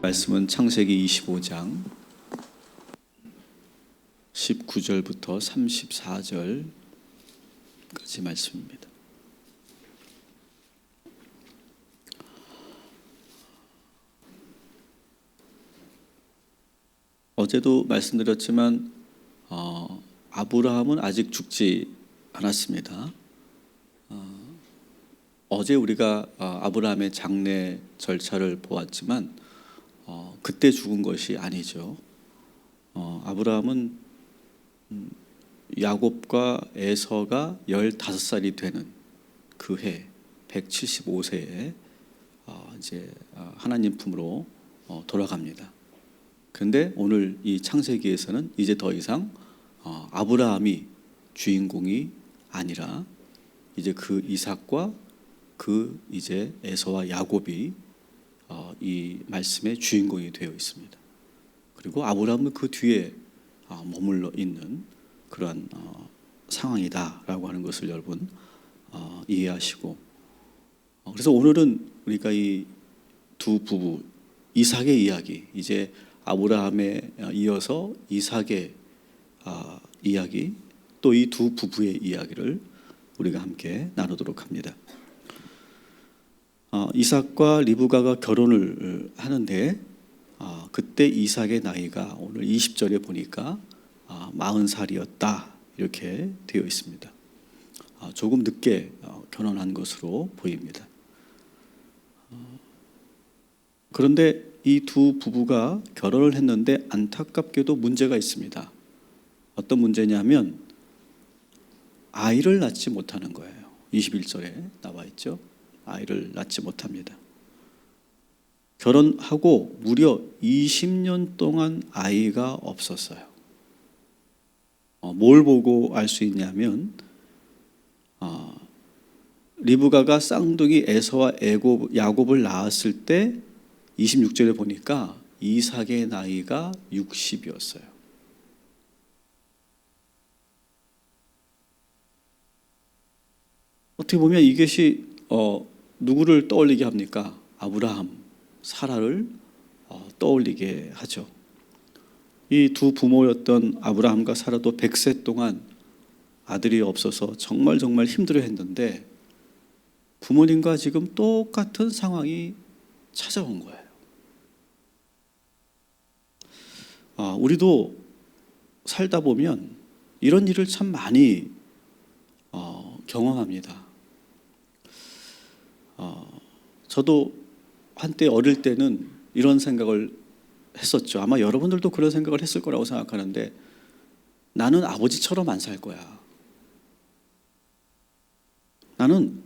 말씀은 창세기 25장 19절부터 34절까지 말씀입니다. 어제도 말씀드렸지만 아브라함은 아직 죽지 않았습니다. 어제 우리가 아브라함의 장례 절차를 보았지만 그때 죽은 것이 아니죠. 아브라함은 야곱과 에서가 15살이 되는 그 해 175세에 이제 하나님 품으로 돌아갑니다. 그런데 오늘 이 창세기에서는 이제 더 이상 아브라함이 주인공이 아니라 이제 그 이삭과 그 이제 에서와 야곱이 이 말씀의 주인공이 되어 있습니다. 그리고 아브라함은 그 뒤에 머물러 있는 그러한 상황이다라고 하는 것을 여러분 이해하시고, 그래서 오늘은 우리가 이 두 부부 이삭의 이야기, 이제 아브라함에 이어서 이삭의 이야기, 또 이 두 부부의 이야기를 우리가 함께 나누도록 합니다. 이삭과 리브가가 결혼을 하는데 그때 이삭의 나이가 오늘 20절에 보니까 40살이었다 이렇게 되어 있습니다. 조금 늦게 결혼한 것으로 보입니다. 그런데 이 두 부부가 결혼을 했는데 안타깝게도 문제가 있습니다. 어떤 문제냐면 아이를 낳지 못하는 거예요. 21절에 나와 있죠. 아이를 낳지 못합니다. 결혼하고 무려 20년 동안 아이가 없었어요. 뭘 보고 알 수 있냐면 리브가가 쌍둥이 에서와 야곱을 낳았을 때 26절에 보니까 이삭의 나이가 60이었어요. 어떻게 보면 이것이 누구를 떠올리게 합니까? 아브라함, 사라를 떠올리게 하죠. 이 두 부모였던 아브라함과 사라도 100세 동안 아들이 없어서 정말 힘들어했는데 부모님과 지금 똑같은 상황이 찾아온 거예요. 우리도 살다 보면 이런 일을 참 많이 경험합니다. 저도 한때 어릴 때는 이런 생각을 했었죠. 아마 여러분들도 그런 생각을 했을 거라고 생각하는데, 나는 아버지처럼 안 살 거야. 나는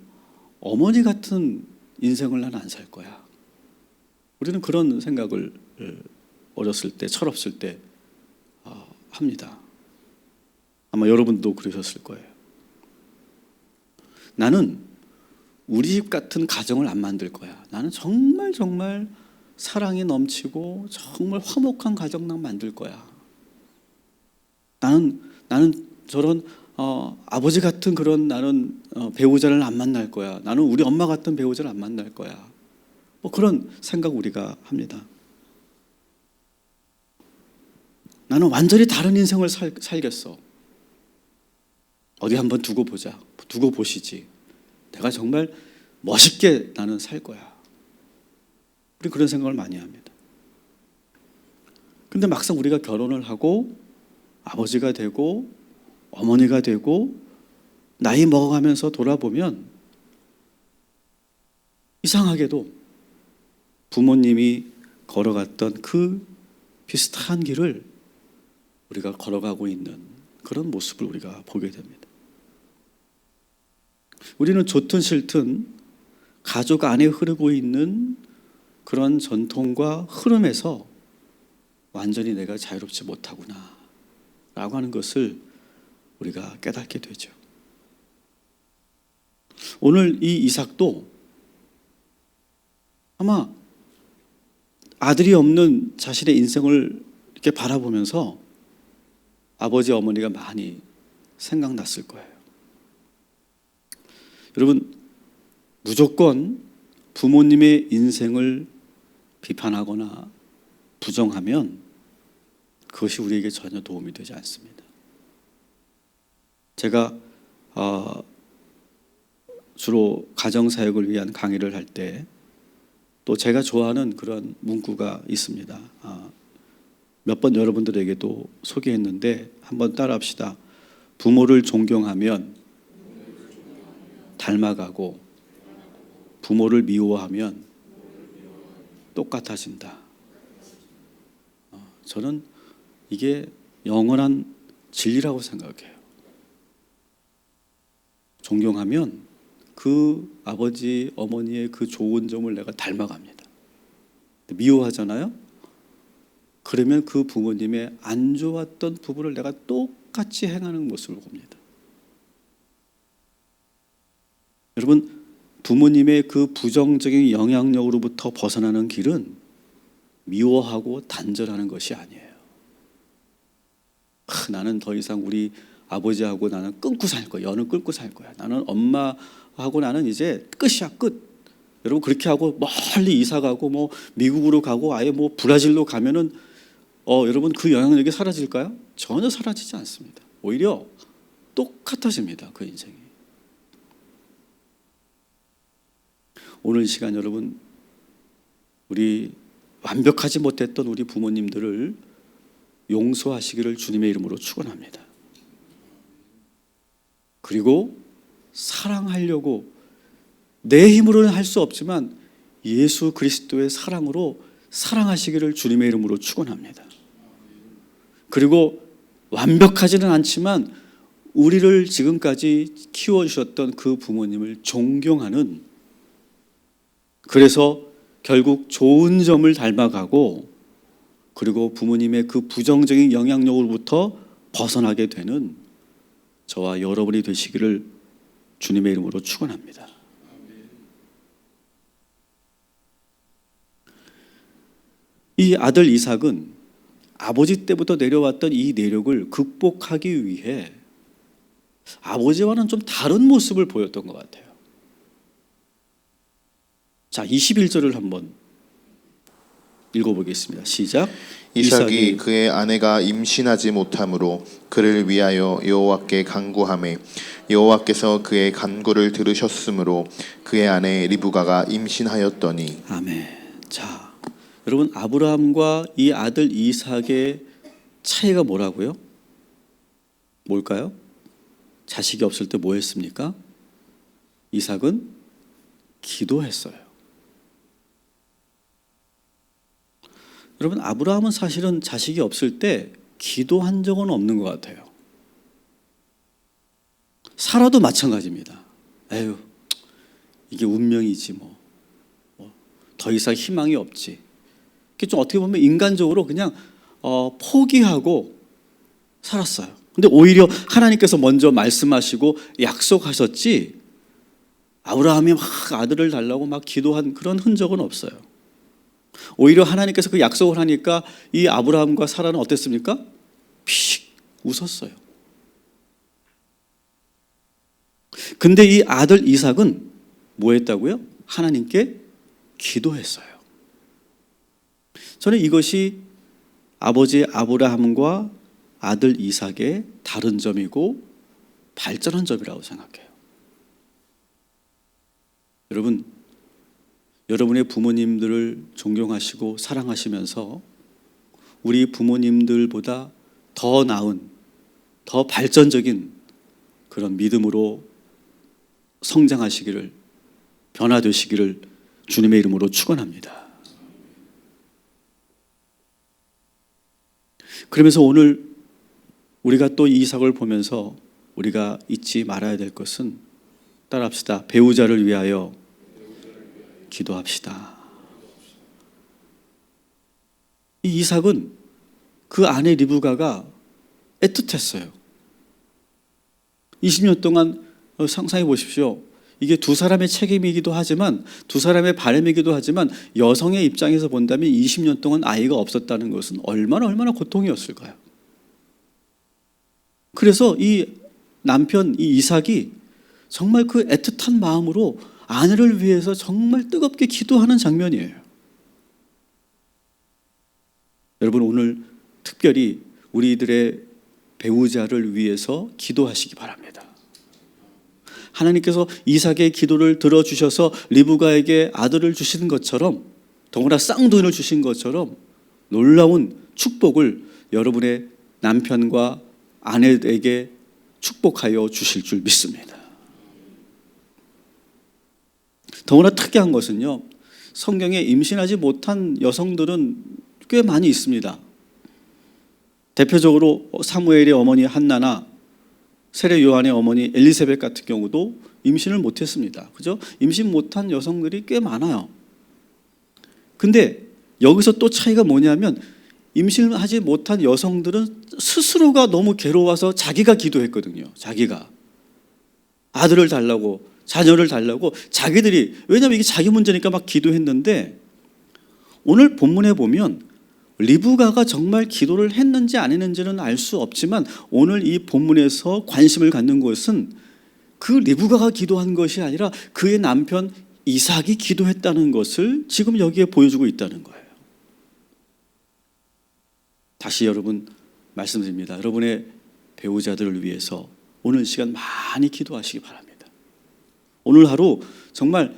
어머니 같은 인생을 나는 안 살 거야. 우리는 그런 생각을 어렸을 때, 철없을 때 합니다. 아마 여러분도 그러셨을 거예요. 나는 우리 집 같은 가정을 안 만들 거야. 나는 정말 사랑이 넘치고 정말 화목한 가정 난 만들 거야. 나는 저런 아버지 같은 그런 나는 배우자를 안 만날 거야. 나는 우리 엄마 같은 배우자를 안 만날 거야. 뭐 그런 생각 우리가 합니다. 나는 완전히 다른 인생을 살겠어. 어디 한번 두고 보자. 두고 보시지. 내가 정말 멋있게 나는 살 거야. 우리 그런 생각을 많이 합니다. 근데 막상 우리가 결혼을 하고 아버지가 되고 어머니가 되고 나이 먹어가면서 돌아보면 이상하게도 부모님이 걸어갔던 그 비슷한 길을 우리가 걸어가고 있는 그런 모습을 우리가 보게 됩니다. 우리는 좋든 싫든 가족 안에 흐르고 있는 그런 전통과 흐름에서 완전히 내가 자유롭지 못하구나 라고 하는 것을 우리가 깨닫게 되죠. 오늘 이 이삭도 아마 아들이 없는 자신의 인생을 이렇게 바라보면서 아버지 어머니가 많이 생각났을 거예요. 여러분, 무조건 부모님의 인생을 비판하거나 부정하면 그것이 우리에게 전혀 도움이 되지 않습니다. 제가 주로 가정사역을 위한 강의를 할 때 또 제가 좋아하는 그런 문구가 있습니다. 몇 번 여러분들에게도 소개했는데 한번 따라합시다. 부모를 존경하면 닮아가고 부모를 미워하면 똑같아진다. 저는 이게 영원한 진리라고 생각해요. 존경하면 그 아버지, 어머니의 그 좋은 점을 내가 닮아갑니다. 미워하잖아요? 그러면 그 부모님의 안 좋았던 부분을 내가 똑같이 행하는 모습을 봅니다. 여러분, 부모님의 그 부정적인 영향력으로부터 벗어나는 길은 미워하고 단절하는 것이 아니에요. 나는 더 이상 우리 아버지하고 나는 끊고 살 거야. 연을 끊고 살 거야. 나는 엄마하고 나는 이제 끝이야, 끝. 여러분 그렇게 하고 멀리 이사 가고 뭐 미국으로 가고 아예 뭐 브라질로 가면은 여러분 그 영향력이 사라질까요? 전혀 사라지지 않습니다. 오히려 똑같아집니다. 그 인생이. 오늘 시간 여러분 우리 완벽하지 못했던 우리 부모님들을 용서하시기를 주님의 이름으로 축원합니다. 그리고 사랑하려고 내 힘으로는 할 수 없지만 예수 그리스도의 사랑으로 사랑하시기를 주님의 이름으로 축원합니다. 그리고 완벽하지는 않지만 우리를 지금까지 키워주셨던 그 부모님을 존경하는, 그래서 결국 좋은 점을 닮아가고 그리고 부모님의 그 부정적인 영향력으로부터 벗어나게 되는 저와 여러분이 되시기를 주님의 이름으로 축원합니다. 이 아들 이삭은 아버지 때부터 내려왔던 이 내력을 극복하기 위해 아버지와는 좀 다른 모습을 보였던 것 같아요. 자, 21절을 한번 읽어보겠습니다. 시작. 이삭이 그의 아내가 임신하지 못함으로 그를 위하여 여호와께 간구하매 여호와께서 그의 간구를 들으셨으므로 그의 아내 리브가가 임신하였더니. 아멘. 자, 여러분 아브라함과 이 아들 이삭의 차이가 뭐라고요? 뭘까요? 자식이 없을 때 뭐 했습니까? 이삭은 기도했어요. 여러분 아브라함은 사실은 자식이 없을 때 기도한 적은 없는 것 같아요. 사라도 마찬가지입니다. 에휴, 이게 운명이지 뭐. 더 이상 희망이 없지. 이게 좀 어떻게 보면 인간적으로 그냥 포기하고 살았어요. 근데 오히려 하나님께서 먼저 말씀하시고 약속하셨지 아브라함이 막 아들을 달라고 막 기도한 그런 흔적은 없어요. 오히려 하나님께서 그 약속을 하니까 이 아브라함과 사라는 어땠습니까? 피식 웃었어요. 근데 이 아들 이삭은 뭐 했다고요? 하나님께 기도했어요. 저는 이것이 아버지 아브라함과 아들 이삭의 다른 점이고 발전한 점이라고 생각해요. 여러분, 여러분의 부모님들을 존경하시고 사랑하시면서 우리 부모님들보다 더 나은, 더 발전적인 그런 믿음으로 성장하시기를, 변화되시기를 주님의 이름으로 축원합니다. 그러면서 오늘 우리가 또 이삭을 보면서 우리가 잊지 말아야 될 것은, 따라합시다. 배우자를 위하여 기도합시다. 이 이삭은 그 아내 리브가가 애틋했어요. 20년 동안 상상해 보십시오. 이게 두 사람의 책임이기도 하지만, 두 사람의 바람이기도 하지만, 여성의 입장에서 본다면 20년 동안 아이가 없었다는 것은 얼마나 고통이었을까요? 그래서 이 남편 이 이삭이 정말 그 애틋한 마음으로 아내를 위해서 정말 뜨겁게 기도하는 장면이에요. 여러분 오늘 특별히 우리들의 배우자를 위해서 기도하시기 바랍니다. 하나님께서 이삭의 기도를 들어주셔서 리브가에게 아들을 주시는 것처럼, 더구나 쌍둥이를 주신 것처럼 놀라운 축복을 여러분의 남편과 아내에게 축복하여 주실 줄 믿습니다. 더구나 특이한 것은요, 성경에 임신하지 못한 여성들은 꽤 많이 있습니다. 대표적으로 사무엘의 어머니 한나나 세례 요한의 어머니 엘리사벳 같은 경우도 임신을 못했습니다. 그죠? 임신 못한 여성들이 꽤 많아요. 근데 여기서 또 차이가 뭐냐면, 임신하지 못한 여성들은 스스로가 너무 괴로워서 자기가 기도했거든요. 자기가 아들을 달라고, 자녀를 달라고 자기들이, 왜냐하면 이게 자기 문제니까 막 기도했는데, 오늘 본문에 보면 리브가가 정말 기도를 했는지 안 했는지는 알 수 없지만, 오늘 이 본문에서 관심을 갖는 것은 그 리브가가 기도한 것이 아니라 그의 남편 이삭이 기도했다는 것을 지금 여기에 보여주고 있다는 거예요. 다시 여러분 말씀드립니다. 여러분의 배우자들을 위해서 오늘 시간 많이 기도하시기 바랍니다. 오늘 하루 정말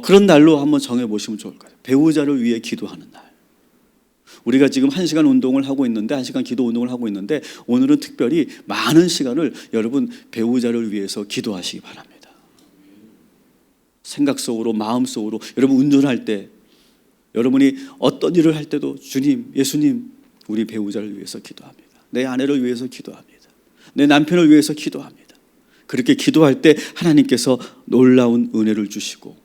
그런 날로 한번 정해보시면 좋을 것 같아요. 배우자를 위해 기도하는 날. 우리가 지금 1시간 운동을 하고 있는데, 1시간 기도 운동을 하고 있는데, 오늘은 특별히 많은 시간을 여러분 배우자를 위해서 기도하시기 바랍니다. 생각 속으로, 마음 속으로, 여러분 운전할 때, 여러분이 어떤 일을 할 때도 주님, 예수님, 우리 배우자를 위해서 기도합니다. 내 아내를 위해서 기도합니다. 내 남편을 위해서 기도합니다. 그렇게 기도할 때 하나님께서 놀라운 은혜를 주시고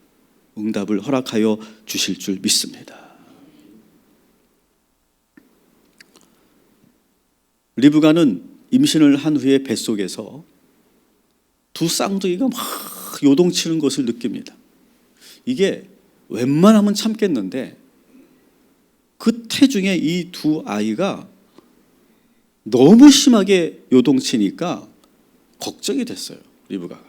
응답을 허락하여 주실 줄 믿습니다. 리브가는 임신을 한 후에 뱃속에서 두 쌍둥이가 막 요동치는 것을 느낍니다. 이게 웬만하면 참겠는데, 그 태중에 이 두 아이가 너무 심하게 요동치니까 걱정이 됐어요, 리브가가.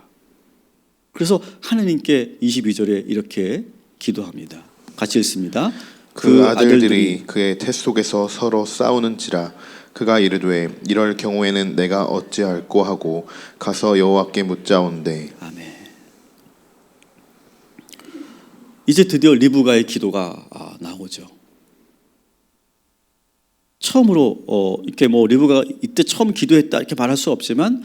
그래서 하나님께 22절에 이렇게 기도합니다. 같이 읽습니다. 그 아들들이 그의 태 속에서 서로 싸우는지라. 그가 이르되 이럴 경우에는 내가 어찌할꼬 하고 가서 여호와께 묻자온대. 아멘. 이제 드디어 리브가의 기도가 나오죠. 처음으로 이렇게 리브가가 이때 처음 기도했다 이렇게 말할 수 없지만,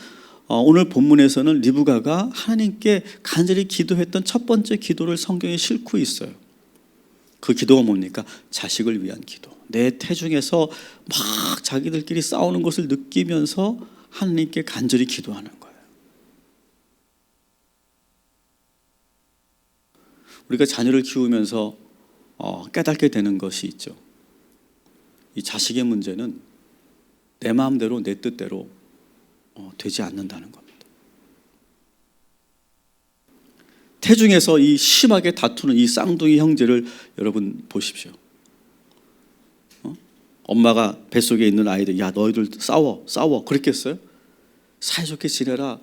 오늘 본문에서는 리브가가 하나님께 간절히 기도했던 첫 번째 기도를 성경에 싣고 있어요. 그 기도가 뭡니까? 자식을 위한 기도. 내 태중에서 막 자기들끼리 싸우는 것을 느끼면서 하나님께 간절히 기도하는 거예요. 우리가 자녀를 키우면서 깨닫게 되는 것이 있죠. 이 자식의 문제는 내 마음대로 내 뜻대로 되지 않는다는 겁니다. 태중에서 이 심하게 다투는 이 쌍둥이 형제를 여러분 보십시오. 엄마가 뱃속에 있는 아이들, 야 너희들 싸워 그랬겠어요? 사이좋게 지내라,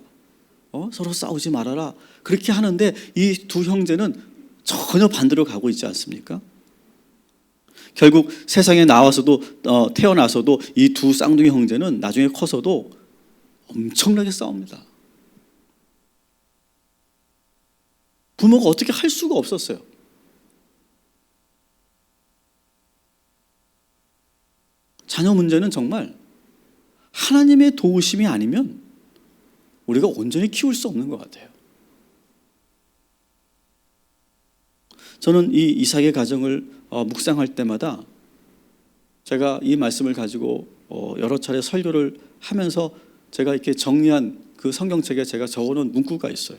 서로 싸우지 말아라, 그렇게 하는데 이 두 형제는 전혀 반대로 가고 있지 않습니까? 결국 세상에 나와서도 태어나서도 이 두 쌍둥이 형제는 나중에 커서도 엄청나게 싸웁니다. 부모가 어떻게 할 수가 없었어요. 자녀 문제는 정말 하나님의 도우심이 아니면 우리가 온전히 키울 수 없는 것 같아요. 저는 이 이삭의 가정을 묵상할 때마다 제가 이 말씀을 가지고 여러 차례 설교를 하면서 제가 이렇게 정리한 그 성경책에 제가 적어놓은 문구가 있어요.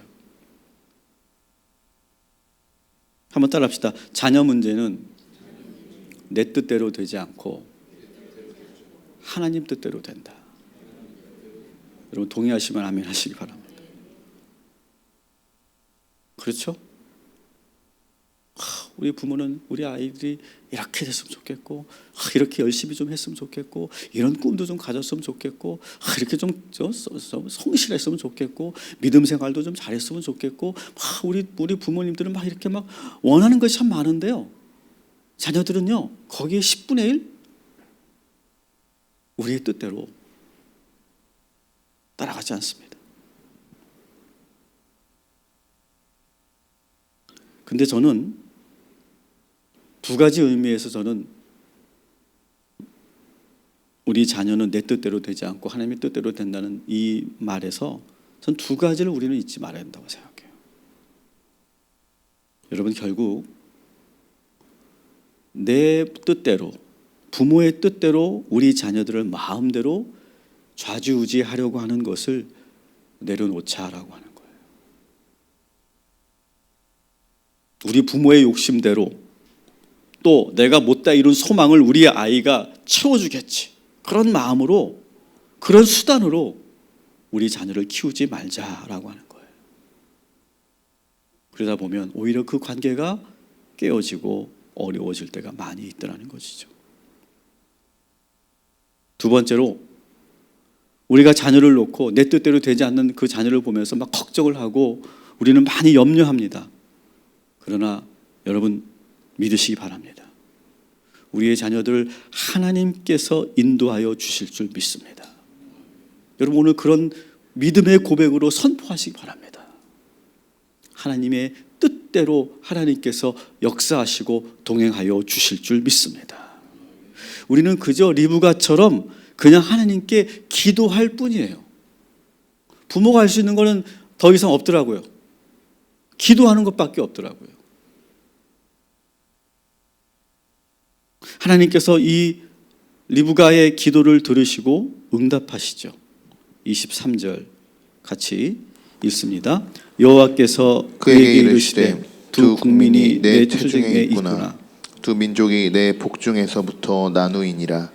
한번 따라합시다. 자녀 문제는 내 뜻대로 되지 않고 하나님 뜻대로 된다. 여러분 동의하시면 아멘 하시기 바랍니다. 그렇죠? 우리 부모는 우리 아이들이 이렇게 됐으면 좋겠고, 이렇게 열심히 좀 했으면 좋겠고, 이런 꿈도 좀 가졌으면 좋겠고, 이렇게 좀 성실했으면 좋겠고, 믿음 생활도 좀 잘했으면 좋겠고, 우리 부모님들은 막 이렇게 막 원하는 것이 참 많은데요, 자녀들은요 거기에 10분의 1 우리의 뜻대로 따라가지 않습니다. 근데 저는 두 가지 의미에서 저는 우리 자녀는 내 뜻대로 되지 않고 하나님의 뜻대로 된다는 이 말에서 전 두 가지를 우리는 잊지 말아야 된다고 생각해요. 여러분, 결국 내 뜻대로, 부모의 뜻대로 우리 자녀들을 마음대로 좌지우지하려고 하는 것을 내려놓자라고 하는 거예요. 우리 부모의 욕심대로, 또 내가 못다 이룬 소망을 우리 아이가 채워주겠지, 그런 마음으로, 그런 수단으로 우리 자녀를 키우지 말자라고 하는 거예요. 그러다 보면 오히려 그 관계가 깨어지고 어려워질 때가 많이 있더라는 것이죠. 두 번째로, 우리가 자녀를 놓고 내 뜻대로 되지 않는 그 자녀를 보면서 막 걱정을 하고 우리는 많이 염려합니다. 그러나 여러분, 믿으시기 바랍니다. 우리의 자녀들을 하나님께서 인도하여 주실 줄 믿습니다. 여러분, 오늘 그런 믿음의 고백으로 선포하시기 바랍니다. 하나님의 뜻대로 하나님께서 역사하시고 동행하여 주실 줄 믿습니다. 우리는 그저 리브가처럼 그냥 하나님께 기도할 뿐이에요. 부모가 할 수 있는 거는 더 이상 없더라고요. 기도하는 것밖에 없더라고요. 하나님께서 이 리브가의 기도를 들으시고 응답하시죠. 23절 같이 읽습니다. 여호와께서 그에게 이르시되 두 국민이 내 체중에 있구나. 두 민족이 내 복중에서부터 나누이니라.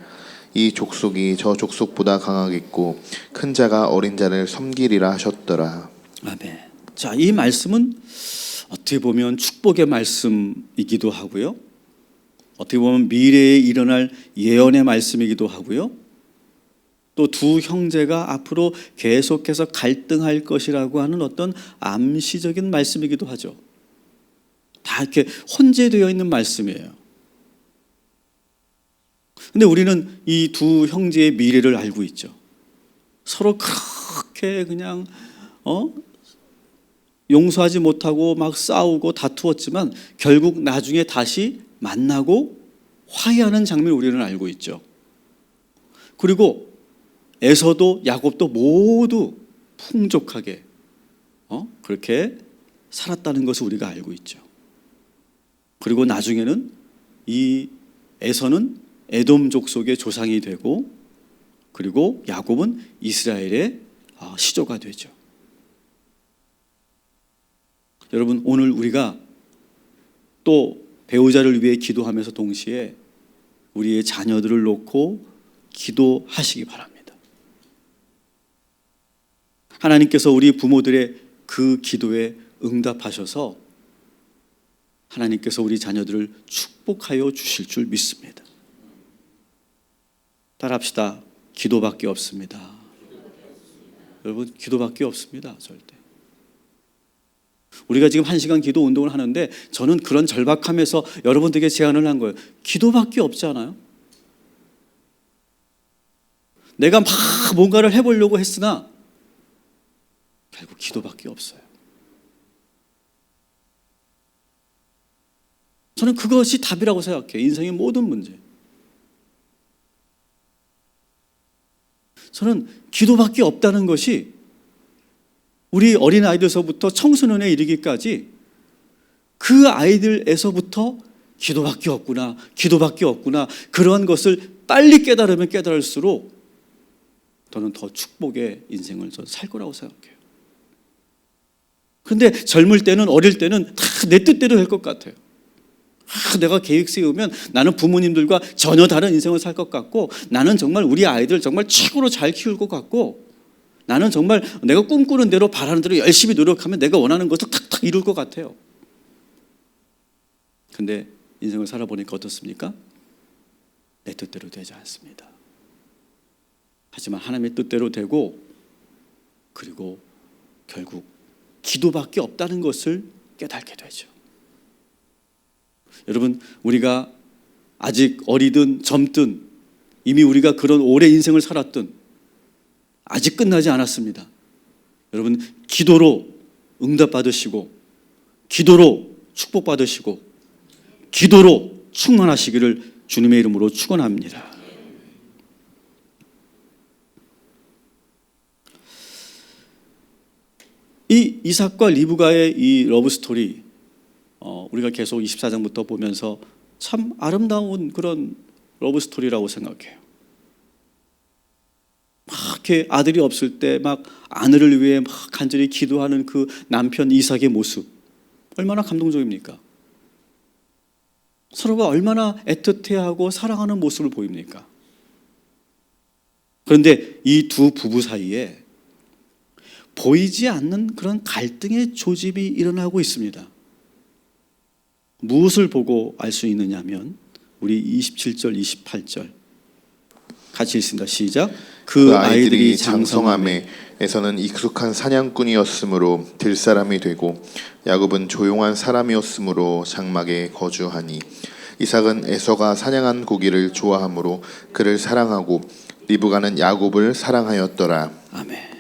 이 족속이 저 족속보다 강하겠고 큰 자가 어린 자를 섬기리라 하셨더라. 아멘. 자, 이 말씀은 어떻게 보면 축복의 말씀이기도 하고요, 어떻게 보면 미래에 일어날 예언의 말씀이기도 하고요, 또 두 형제가 앞으로 계속해서 갈등할 것이라고 하는 어떤 암시적인 말씀이기도 하죠. 다 이렇게 혼재되어 있는 말씀이에요. 근데 우리는 이 두 형제의 미래를 알고 있죠. 서로 그렇게 그냥 용서하지 못하고 막 싸우고 다투었지만 결국 나중에 다시 만나고 화해하는 장면을 우리는 알고 있죠. 그리고 에서도 야곱도 모두 풍족하게 그렇게 살았다는 것을 우리가 알고 있죠. 그리고 나중에는 이 에서는 에돔 족속의 조상이 되고, 그리고 야곱은 이스라엘의 시조가 되죠. 여러분, 오늘 우리가 또 배우자를 위해 기도하면서 동시에 우리의 자녀들을 놓고 기도하시기 바랍니다. 하나님께서 우리 부모들의 그 기도에 응답하셔서 하나님께서 우리 자녀들을 축복하여 주실 줄 믿습니다. 따라합시다. 기도밖에 없습니다. 여러분, 기도밖에 없습니다. 절대. 우리가 지금 1시간 기도 운동을 하는데 저는 그런 절박함에서 여러분들에게 제안을 한 거예요. 기도밖에 없지 않아요? 내가 막 뭔가를 해보려고 했으나 결국 기도밖에 없어요. 저는 그것이 답이라고 생각해요. 인생의 모든 문제. 저는 기도밖에 없다는 것이 우리 어린아이들서부터 청소년에 이르기까지 그 아이들에서부터 기도밖에 없구나, 기도밖에 없구나, 그런 것을 빨리 깨달으면 깨달을수록 저는 더 축복의 인생을 살 거라고 생각해요. 그런데 젊을 때는, 어릴 때는 다 내 뜻대로 될 것 같아요. 내가 계획 세우면 나는 부모님들과 전혀 다른 인생을 살 것 같고, 나는 정말 우리 아이들 정말 최고로 잘 키울 것 같고, 나는 정말 내가 꿈꾸는 대로 바라는 대로 열심히 노력하면 내가 원하는 것을 탁탁 이룰 것 같아요. 근데 인생을 살아보니까 어떻습니까? 내 뜻대로 되지 않습니다. 하지만 하나님의 뜻대로 되고, 그리고 결국 기도밖에 없다는 것을 깨닫게 되죠. 여러분, 우리가 아직 어리든 젊든 이미 우리가 그런 오래 인생을 살았던, 아직 끝나지 않았습니다. 여러분, 기도로 응답받으시고, 기도로 축복받으시고, 기도로 충만하시기를 주님의 이름으로 축원합니다. 이 이삭과 리브가의 이 러브 스토리, 우리가 계속 24장부터 보면서 참 아름다운 그런 러브 스토리라고 생각해요. 막 이렇게 아들이 없을 때 막 아내를 위해 막 간절히 기도하는 그 남편 이삭의 모습, 얼마나 감동적입니까? 서로가 얼마나 애틋해하고 사랑하는 모습을 보입니까? 그런데 이 두 부부 사이에 보이지 않는 그런 갈등의 조짐이 일어나고 있습니다. 무엇을 보고 알 수 있느냐면 우리 27절, 28절 같이 읽습니다. 시작. 그 아이들이 장성함에 에서는 익숙한 사냥꾼이었으므로 들사람이 되고 야곱은 조용한 사람이었으므로 장막에 거주하니 이삭은 에서가 사냥한 고기를 좋아하므로 그를 사랑하고 리브가는 야곱을 사랑하였더라. 아멘.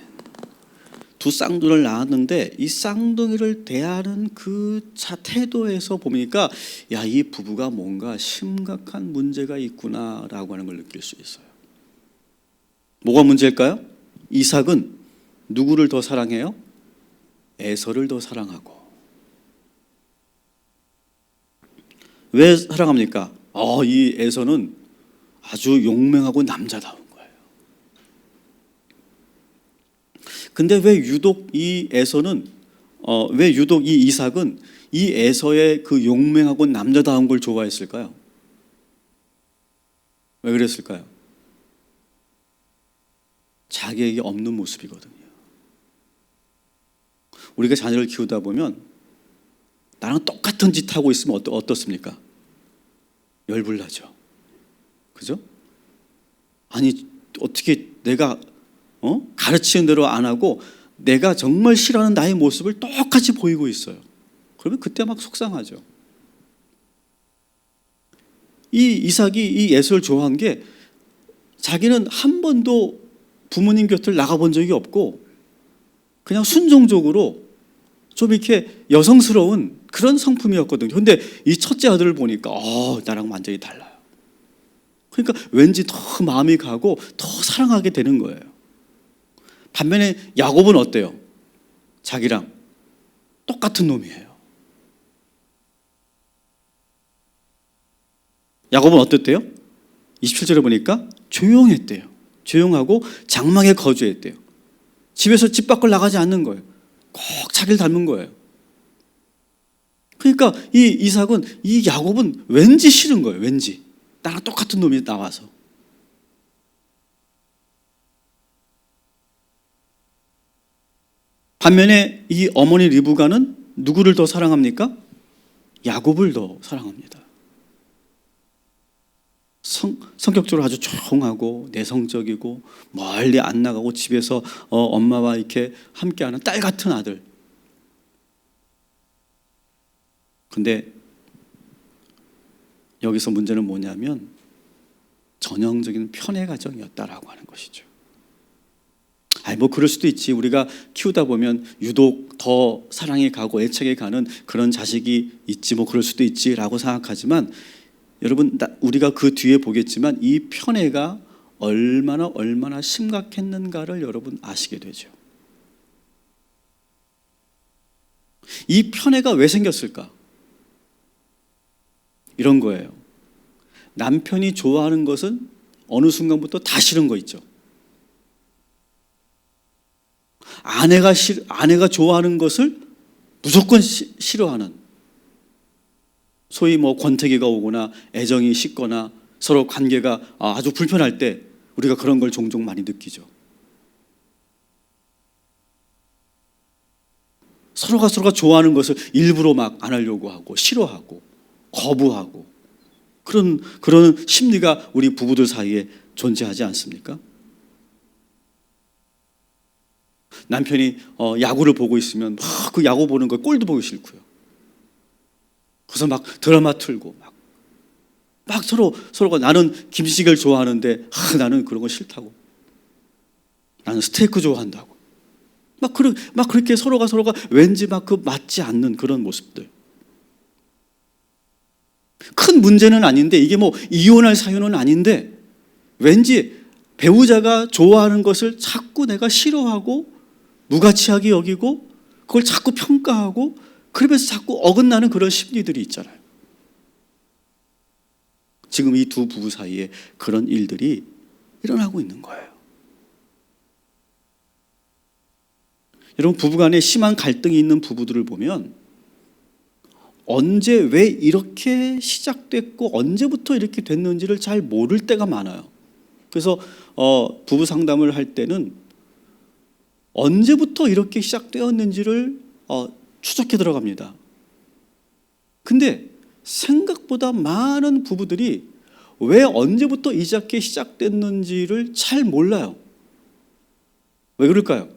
두 쌍둥이를 낳았는데 이 쌍둥이를 대하는 그 태도에서 보니까 야, 이 부부가 뭔가 심각한 문제가 있구나라고 하는 걸 느낄 수 있어요. 뭐가 문제일까요? 이삭은 누구를 더 사랑해요? 에서를 더 사랑하고. 왜 사랑합니까? 이 에서는 아주 용맹하고 남자다운 거예요. 근데 왜 유독 이 에서는 왜 유독 이 이삭은 이 에서의 그 용맹하고 남자다운 걸 좋아했을까요? 왜 그랬을까요? 자기에게 없는 모습이거든요. 우리가 자녀를 키우다 보면 나랑 똑같은 짓 하고 있으면 어떻습니까? 열불나죠. 그죠? 아니 어떻게 내가 가르치는 대로 안 하고 내가 정말 싫어하는 나의 모습을 똑같이 보이고 있어요. 그러면 그때 막 속상하죠. 이 이삭이 이 에서를 좋아한 게 자기는 한 번도 부모님 곁을 나가본 적이 없고 그냥 순종적으로 좀 이렇게 여성스러운 그런 성품이었거든요. 그런데 이 첫째 아들을 보니까 나랑 완전히 달라요. 그러니까 왠지 더 마음이 가고 더 사랑하게 되는 거예요. 반면에 야곱은 어때요? 자기랑 똑같은 놈이에요. 야곱은 어땠대요? 27절에 보니까 조용했대요. 조용하고 장막에 거주했대요. 집에서 집 밖을 나가지 않는 거예요. 꼭 자기를 닮은 거예요. 그러니까 이 이삭은 이 야곱은 왠지 싫은 거예요. 왠지 나랑 똑같은 놈이 나와서. 반면에 이 어머니 리브가는 누구를 더 사랑합니까? 야곱을 더 사랑합니다. 성격적으로 아주 조용하고 내성적이고 멀리 안 나가고 집에서 엄마와 이렇게 함께하는 딸 같은 아들. 근데 여기서 문제는 뭐냐면 전형적인 편애 가정이었다라고 하는 것이죠. 뭐 그럴 수도 있지. 우리가 키우다 보면 유독 더 사랑이 가고 애착이 가는 그런 자식이 있지, 뭐 그럴 수도 있지라고 생각하지만 여러분, 우리가 그 뒤에 보겠지만 이 편애가 얼마나 심각했는가를 여러분 아시게 되죠. 이 편애가 왜 생겼을까? 이런 거예요. 남편이 좋아하는 것은 어느 순간부터 다 싫은 거 있죠. 아내가 좋아하는 것을 무조건 싫어하는, 소위 뭐 권태기가 오거나 애정이 식거나 서로 관계가 아주 불편할 때 우리가 그런 걸 종종 많이 느끼죠. 서로가 좋아하는 것을 일부러 막 안 하려고 하고 싫어하고 거부하고 그런 심리가 우리 부부들 사이에 존재하지 않습니까? 남편이 야구를 보고 있으면 막 그 야구 보는 거 꼴도 보기 싫고요. 그래서 막 드라마 틀고 막 막 서로가 나는 김치찌개를 좋아하는데 나는 그런 거 싫다고. 나는 스테이크 좋아한다고. 막 그렇게 서로가 왠지 막 그 맞지 않는 그런 모습들. 큰 문제는 아닌데 이게 뭐 이혼할 사유는 아닌데 왠지 배우자가 좋아하는 것을 자꾸 내가 싫어하고 무가치하게 여기고 그걸 자꾸 평가하고 그러면서 자꾸 어긋나는 그런 심리들이 있잖아요. 지금 이 두 부부 사이에 그런 일들이 일어나고 있는 거예요. 여러분, 부부간에 심한 갈등이 있는 부부들을 보면 언제 왜 이렇게 시작됐고 언제부터 이렇게 됐는지를 잘 모를 때가 많아요. 그래서 부부 상담을 할 때는 언제부터 이렇게 시작되었는지를 추적해 들어갑니다. 근데 생각보다 많은 부부들이 왜 언제부터 이렇게 시작됐는지를 잘 몰라요. 왜 그럴까요?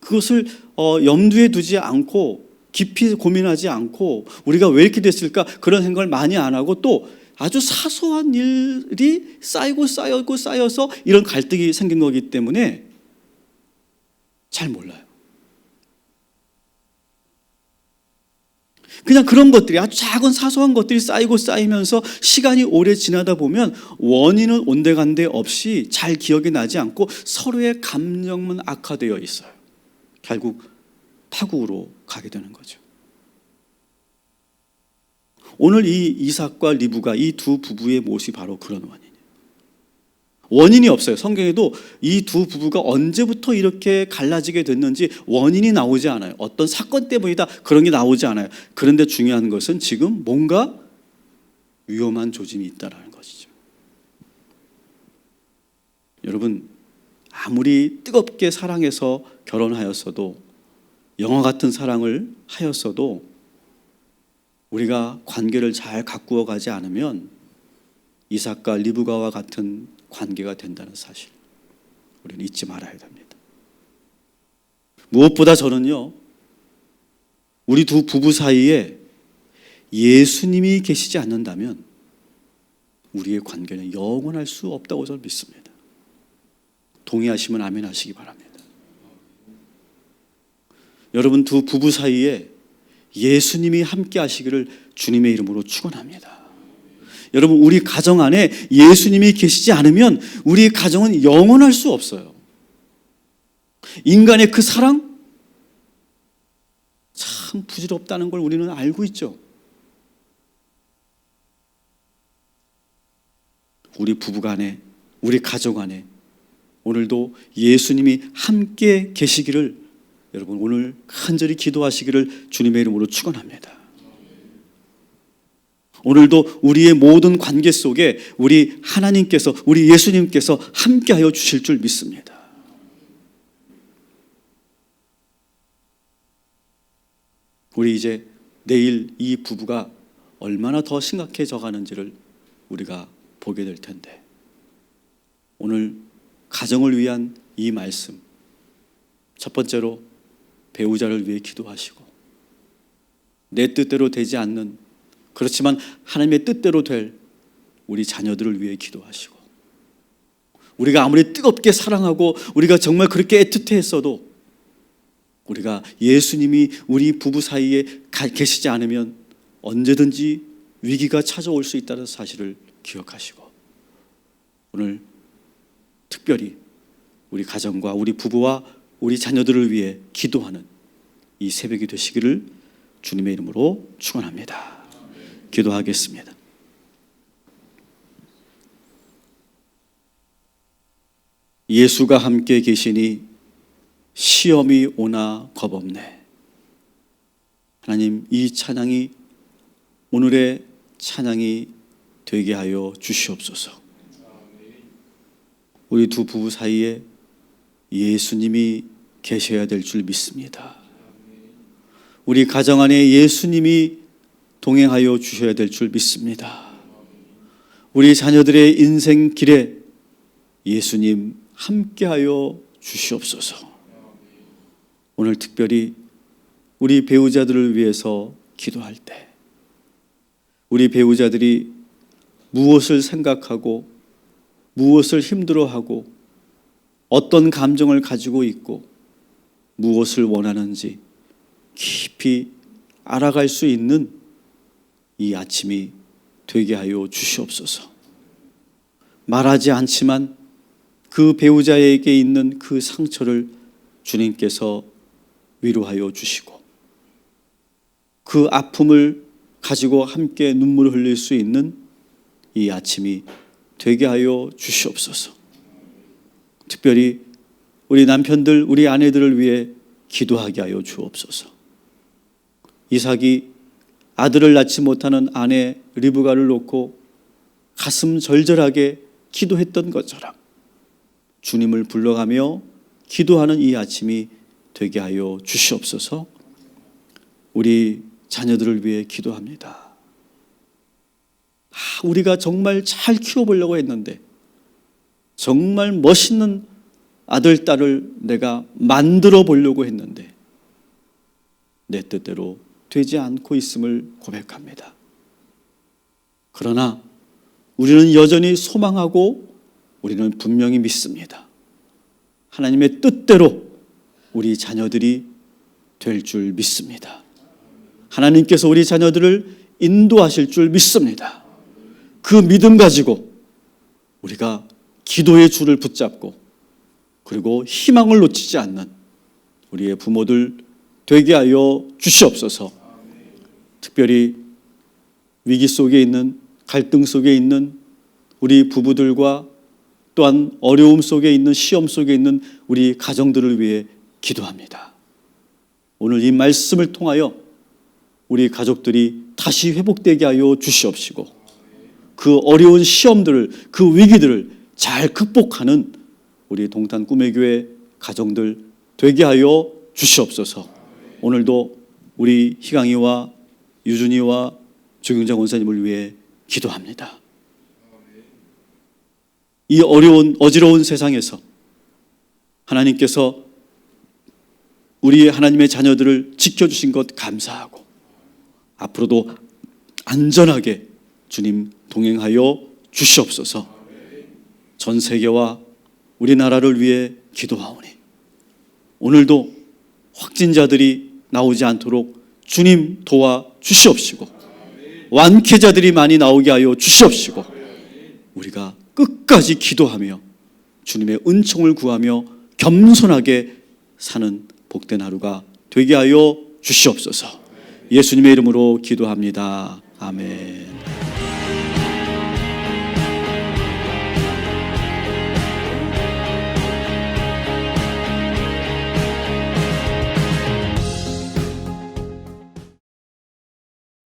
그것을 염두에 두지 않고 깊이 고민하지 않고 우리가 왜 이렇게 됐을까 그런 생각을 많이 안 하고 또 아주 사소한 일이 쌓여서 이런 갈등이 생긴 거기 때문에 잘 몰라요. 그냥 그런 것들이 아주 작은 사소한 것들이 쌓이면서 시간이 오래 지나다 보면 원인은 온데간데 없이 잘 기억이 나지 않고 서로의 감정만 악화되어 있어요. 결국 파국으로 가게 되는 거죠. 오늘 이 이삭과 리브가 이 두 부부의 모습이 바로 그런 원인이에요. 원인이 없어요. 성경에도 이 두 부부가 언제부터 이렇게 갈라지게 됐는지 원인이 나오지 않아요. 어떤 사건 때문이다 그런 게 나오지 않아요. 그런데 중요한 것은 지금 뭔가 위험한 조짐이 있다는 것이죠. 여러분, 아무리 뜨겁게 사랑해서 결혼하였어도 영화 같은 사랑을 하였어도 우리가 관계를 잘 가꾸어 가지 않으면 이삭과 리브가와 같은 관계가 된다는 사실 우리는 잊지 말아야 됩니다. 무엇보다 저는요, 우리 두 부부 사이에 예수님이 계시지 않는다면 우리의 관계는 영원할 수 없다고 저는 믿습니다. 동의하시면 아멘 하시기 바랍니다. 여러분, 두 부부 사이에 예수님이 함께 하시기를 주님의 이름으로 축원합니다. 여러분, 우리 가정 안에 예수님이 계시지 않으면 우리 가정은 영원할 수 없어요. 인간의 그 사랑 참 부질없다는 걸 우리는 알고 있죠. 우리 부부간에, 우리 가정 안에 오늘도 예수님이 함께 계시기를 여러분 오늘 간절히 기도하시기를 주님의 이름으로 축원합니다. 오늘도 우리의 모든 관계 속에 우리 하나님께서, 우리 예수님께서 함께하여 주실 줄 믿습니다. 우리 이제 내일 이 부부가 얼마나 더 심각해져 가는지를 우리가 보게 될 텐데 오늘 가정을 위한 이 말씀, 첫 번째로 배우자를 위해 기도하시고 내 뜻대로 되지 않는 그렇지만 하나님의 뜻대로 될 우리 자녀들을 위해 기도하시고 우리가 아무리 뜨겁게 사랑하고 우리가 정말 그렇게 애틋해 했어도 우리가 예수님이 우리 부부 사이에 계시지 않으면 언제든지 위기가 찾아올 수 있다는 사실을 기억하시고 오늘 특별히 우리 가정과 우리 부부와 우리 자녀들을 위해 기도하는 이 새벽이 되시기를 주님의 이름으로 축원합니다. 기도하겠습니다. 예수가 함께 계시니 시험이 오나 겁없네. 하나님, 이 찬양이 오늘의 찬양이 되게 하여 주시옵소서. 우리 두 부부 사이에 예수님이 계셔야 될 줄 믿습니다. 우리 가정 안에 예수님이 동행하여 주셔야 될 줄 믿습니다. 우리 자녀들의 인생 길에 예수님 함께하여 주시옵소서. 오늘 특별히 우리 배우자들을 위해서 기도할 때 우리 배우자들이 무엇을 생각하고 무엇을 힘들어하고 어떤 감정을 가지고 있고 무엇을 원하는지 깊이 알아갈 수 있는 이 아침이 되게 하여 주시옵소서. 말하지 않지만 그 배우자에게 있는 그 상처를 주님께서 위로하여 주시고 그 아픔을 가지고 함께 눈물을 흘릴 수 있는 이 아침이 되게 하여 주시옵소서. 특별히 우리 남편들, 우리 아내들을 위해 기도하게 하여 주옵소서. 이삭이 아들을 낳지 못하는 아내 리브가를 놓고 가슴 절절하게 기도했던 것처럼 주님을 불러가며 기도하는 이 아침이 되게 하여 주시옵소서. 우리 자녀들을 위해 기도합니다. 우리가 정말 잘 키워보려고 했는데 정말 멋있는 아들, 딸을 내가 만들어 보려고 했는데 내 뜻대로 되지 않고 있음을 고백합니다. 그러나 우리는 여전히 소망하고 우리는 분명히 믿습니다. 하나님의 뜻대로 우리 자녀들이 될 줄 믿습니다. 하나님께서 우리 자녀들을 인도하실 줄 믿습니다. 그 믿음 가지고 우리가 기도의 줄을 붙잡고 그리고 희망을 놓치지 않는 우리의 부모들 되게 하여 주시옵소서. 특별히 위기 속에 있는, 갈등 속에 있는 우리 부부들과 또한 어려움 속에 있는, 시험 속에 있는 우리 가정들을 위해 기도합니다. 오늘 이 말씀을 통하여 우리 가족들이 다시 회복되게 하여 주시옵시고 그 어려운 시험들을, 그 위기들을 잘 극복하는 우리 동탄 꿈의 교회 가정들 되게 하여 주시옵소서. 오늘도 우리 희강이와 유준이와 조경장 원사님을 위해 기도합니다. 이 어려운 어지러운 세상에서 하나님께서 우리 하나님의 자녀들을 지켜주신 것 감사하고 앞으로도 안전하게 주님 동행하여 주시옵소서. 전 세계와 우리나라를 위해 기도하오니 오늘도 확진자들이 나오지 않도록 주님 도와 주시옵시고 완쾌자들이 많이 나오게 하여 주시옵시고 우리가 끝까지 기도하며 주님의 은총을 구하며 겸손하게 사는 복된 하루가 되게 하여 주시옵소서. 예수님의 이름으로 기도합니다. 아멘.